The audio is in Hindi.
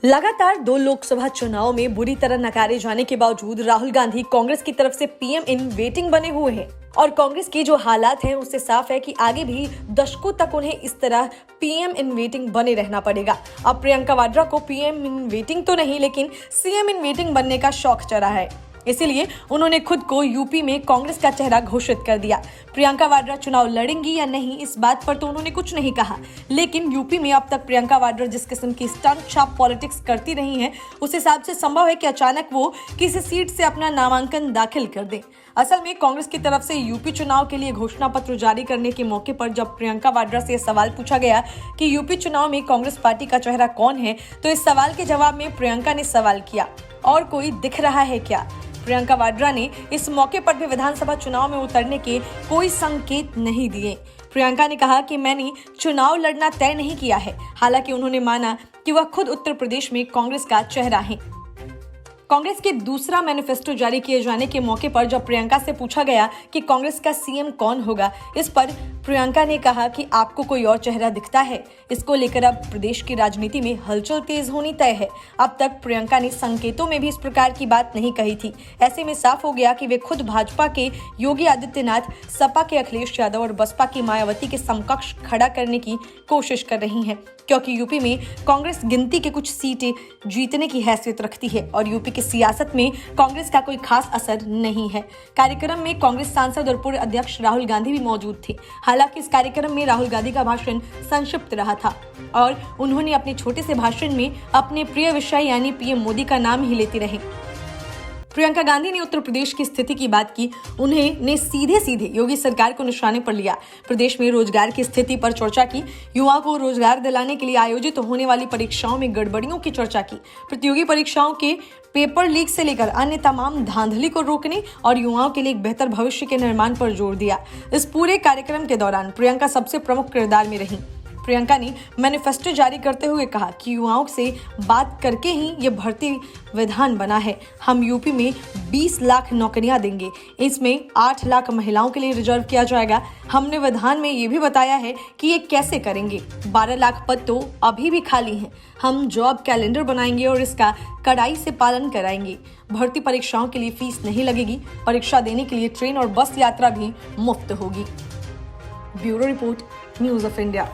लगातार 2 लोकसभा चुनाव में बुरी तरह नकारे जाने के बावजूद राहुल गांधी कांग्रेस की तरफ से पीएम इन वेटिंग बने हुए हैं और कांग्रेस की जो हालात हैं उससे साफ है कि आगे भी दशकों तक उन्हें इस तरह पीएम इन वेटिंग बने रहना पड़ेगा। अब प्रियंका वाड्रा को पीएम इन वेटिंग तो नहीं लेकिन सीएम इन वेटिंग बनने का शौक चढ़ा है, इसीलिए उन्होंने खुद को यूपी में कांग्रेस का चेहरा घोषित कर दिया। प्रियंका वाड्रा चुनाव लड़ेंगी या नहीं इस बात पर तो उन्होंने कुछ नहीं कहा, लेकिन यूपी में अब तक प्रियंका वाड्रा जिस किस्म की स्टंट छाप पॉलिटिक्स करती रही हैं, उस हिसाब से संभव है कि अचानक वो किसी सीट से अपना नामांकन दाखिल कर दें। असल में कांग्रेस की तरफ से यूपी चुनाव के लिए घोषणा पत्र जारी करने के मौके पर जब प्रियंका वाड्रा से सवाल पूछा गया कि यूपी चुनाव में कांग्रेस पार्टी का चेहरा कौन है, तो इस सवाल के जवाब में प्रियंका ने सवाल किया, और कोई दिख रहा है क्या? प्रियंका वाड्रा ने इस मौके पर भी विधानसभा चुनाव में उतरने के कोई संकेत नहीं दिए। प्रियंका ने कहा कि मैंने चुनाव लड़ना तय नहीं किया है। हालांकि उन्होंने माना कि वह खुद उत्तर प्रदेश में कांग्रेस का चेहरा है। कांग्रेस के दूसरा मैनिफेस्टो जारी किए जाने के मौके पर जब प्रियंका से पूछा गया कि कांग्रेस का सीएम कौन होगा, इस पर प्रियंका ने कहा कि आपको कोई और चेहरा दिखता है। इसको लेकर अब प्रदेश की राजनीति में हलचल तेज होनी तय है। अब तक प्रियंका ने संकेतों में भी इस प्रकार की बात नहीं कही थी। ऐसे में साफ हो गया कि वे खुद भाजपा के योगी आदित्यनाथ, सपा के अखिलेश यादव और बसपा की मायावती के समकक्ष खड़ा करने की कोशिश कर रही हैं, क्योंकि यूपी में कांग्रेस गिनती के कुछ सीटें जीतने की हैसियत रखती है और यूपी की सियासत में कांग्रेस का कोई खास असर नहीं है। कार्यक्रम में कांग्रेस सांसद और पूर्व अध्यक्ष राहुल गांधी भी मौजूद थे। हालांकि इस कार्यक्रम में राहुल गांधी का भाषण संक्षिप्त रहा था और उन्होंने अपने छोटे से भाषण में अपने प्रिय विषय यानी पीएम मोदी का नाम ही लेती रहे। प्रियंका गांधी ने उत्तर प्रदेश की स्थिति की बात की। उन्होंने सीधे योगी सरकार को निशाने पर लिया। प्रदेश में रोजगार की स्थिति पर चर्चा की। युवाओं को रोजगार दिलाने के लिए आयोजित होने वाली परीक्षाओं में गड़बड़ियों की चर्चा की। प्रतियोगी परीक्षाओं के पेपर लीक से लेकर अन्य तमाम धांधली को रोकने और युवाओं के लिए एक बेहतर भविष्य के निर्माण पर जोर दिया। इस पूरे कार्यक्रम के दौरान प्रियंका सबसे प्रमुख किरदार में रही। प्रियंका ने मैनिफेस्टो जारी करते हुए कहा कि युवाओं से बात करके ही ये भर्ती विधान बना है। हम यूपी में 20 लाख नौकरियां देंगे, इसमें 8 लाख महिलाओं के लिए रिजर्व किया जाएगा। हमने विधान में ये भी बताया है कि ये कैसे करेंगे। 12 लाख पद तो अभी भी खाली हैं। हम जॉब कैलेंडर बनाएंगे और इसका कड़ाई से पालन कराएंगे। भर्ती परीक्षाओं के लिए फीस नहीं लगेगी। परीक्षा देने के लिए ट्रेन और बस यात्रा भी मुफ्त होगी। Bureau report, news of India.